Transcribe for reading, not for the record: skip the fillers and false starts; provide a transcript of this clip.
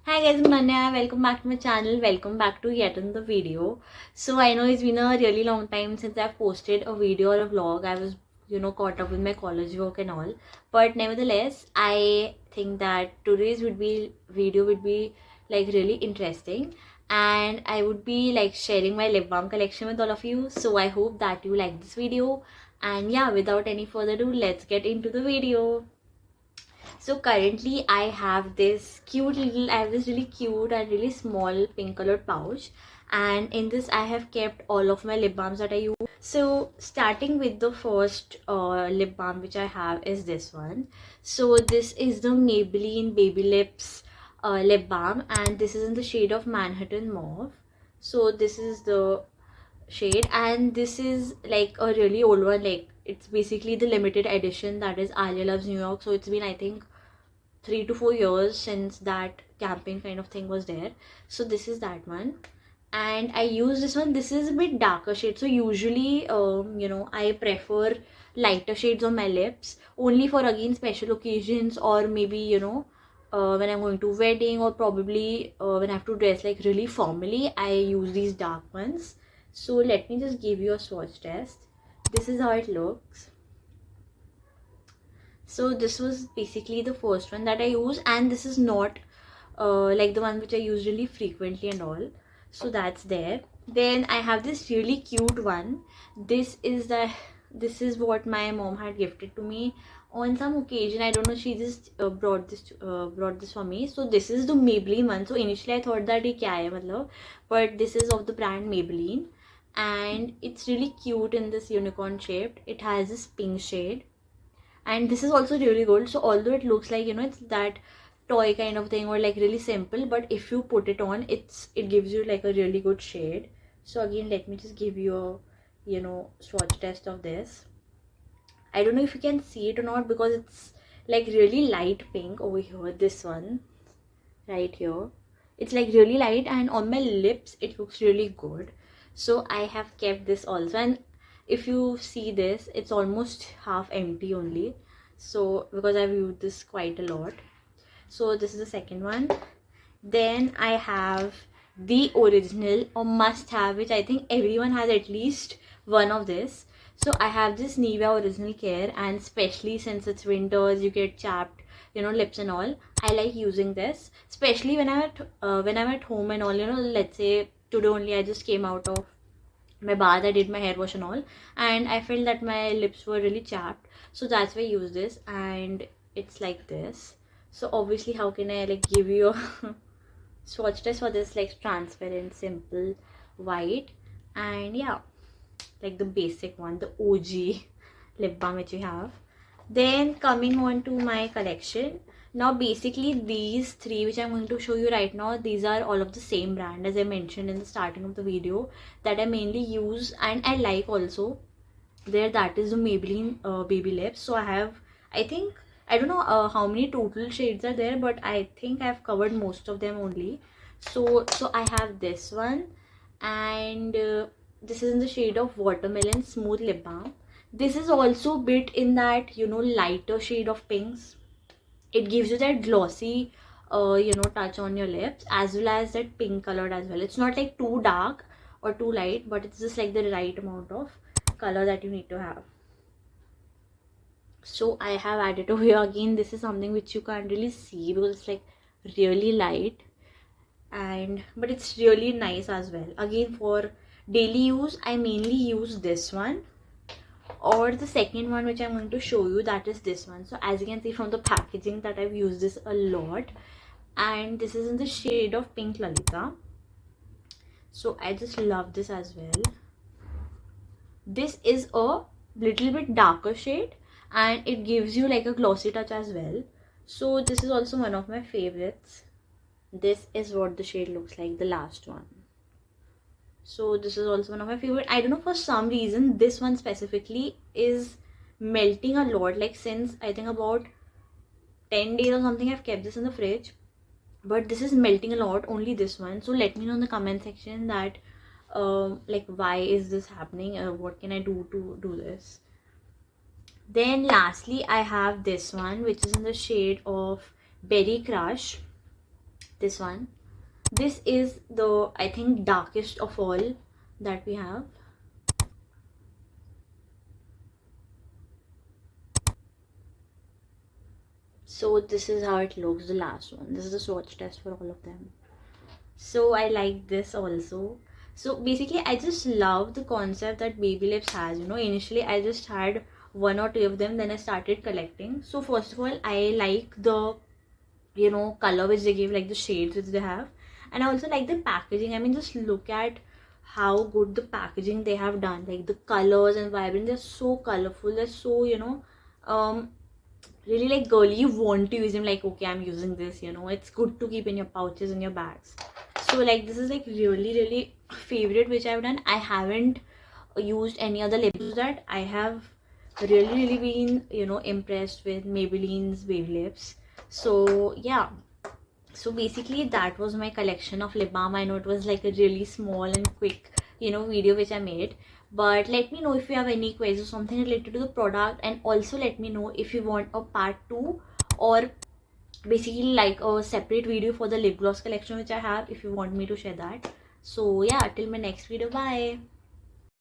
Hi guys, I'm Nanya. Welcome back to my channel. Welcome back to yet another video. So I know it's been a really long time since I've posted a video or a vlog. I was, caught up with my college work and all. But nevertheless, I think that today's video would be like really interesting, and I would be like sharing my lip balm collection with all of you. So I hope that you like this video. And yeah, without any further ado, let's get into the video. So currently I have this really cute and really small pink colored pouch, and in this I have kept all of my lip balms that I use. So starting with the first lip balm which I have is this one. So this is the Maybelline Baby Lips lip balm, and this is in the shade of Manhattan Mauve. So this is the shade, and this is like a really old one. Like, it's basically the limited edition that is Alia Loves New York. So it's been, I think, 3 to 4 years since that campaign kind of thing was there. So this is that one, and I use this one. This is a bit darker shade, so usually I prefer lighter shades on my lips, only for again special occasions, or maybe when I'm going to wedding, or probably when I have to dress like really formally, I use these dark ones. So let me just give you a swatch test. This is how it looks. So this was basically the first one that I use, and this is not like the one which I use really frequently and all. So that's there. Then I have this really cute one. This is what my mom had gifted to me on some occasion. I don't know, she just brought this for me. So this is the Maybelline one. So initially I thought that ये क्या है मतलब, but this is of the brand Maybelline, and it's really cute in this unicorn shaped. It has this pink shade, and this is also really good. So although it looks like it's that toy kind of thing, or like really simple, but if you put it on, it gives you like a really good shade. So again, let me just give you a swatch test of this. I don't know if you can see it or not, because it's like really light pink over here. This one right here, it's like really light, and on my lips it looks really good. So I have kept this also, and if you see this, it's almost half empty only, so because I've used this quite a lot. So this is the second one. Then I have the original or must have, which I think everyone has at least one of this. So I have this Nivea Original Care, and especially since it's winters, you get chapped, lips and all. I like using this, especially when I'm at home and all. Let's say today only I just came out of my bath, I did my hair wash and all, and I felt that my lips were really chapped. So that's why I use this, and it's like this. So obviously, how can I like give you a swatch test for this? Like transparent, simple, white, and yeah, like the basic one, the OG lip balm which you have. Then coming on to my collection. Now basically these three which I'm going to show you right now, these are all of the same brand, as I mentioned in the starting of the video, that I mainly use and I like also. There, that is the Maybelline Baby Lips. So I think, I don't know how many total shades are there, but I think I've covered most of them only. So I have this one, and this is in the shade of Watermelon Smooth Lip Balm. This is also bit in that lighter shade of pinks. It gives you that glossy touch on your lips, as well as that pink colored as well. It's not like too dark or too light, but it's just like the right amount of color that you need to have. So I have added over here. Again, this is something which you can't really see because it's like really light, and but it's really nice as well. Again, for daily use, I mainly use this one, or the second one which I'm going to show you, that is this one. So as you can see from the packaging that I've used this a lot, and this is in the shade of Pink Lalita. So I just love this as well. This is a little bit darker shade, and it gives you like a glossy touch as well. So this is also one of my favorites. This is what the shade looks like, the last one. So this is also one of my favorite. I don't know, for some reason this one specifically is melting a lot. Like, since I think about 10 days or something, I've kept this in the fridge, but this is melting a lot, only this one. So let me know in the comment section that like, why is this happening, what can I do to do this. Then lastly, I have this one, which is in the shade of Berry Crush. this one. This is the, I think, darkest of all that we have. So this is how it looks, the last one. This is the swatch test for all of them. So I like this also. So basically I just love the concept that Baby Lips has. You know, initially I just had one or two of them, then I started collecting. So first of all, I like the, you know, color which they give, like the shades which they have, and I also like the packaging. I mean, just look at how good the packaging they have done. Like the colors and vibrant, they're so colorful, they're so, you know, really like girly. You want to use them, like, okay, I'm using this, you know. It's good to keep in your pouches and your bags. So like this is like really favorite which I've done. I haven't used any other lip gloss that I have really been, you know, impressed with Maybelline's Baby Lips. So yeah, so basically that was my collection of lip balm. I know it was like a really small and quick, you know, video which I made, but let me know if you have any questions or something related to the product, and also let me know if you want a part 2 or basically like a separate video for the lip gloss collection which I have, if you want me to share that. So yeah, till my next video, bye.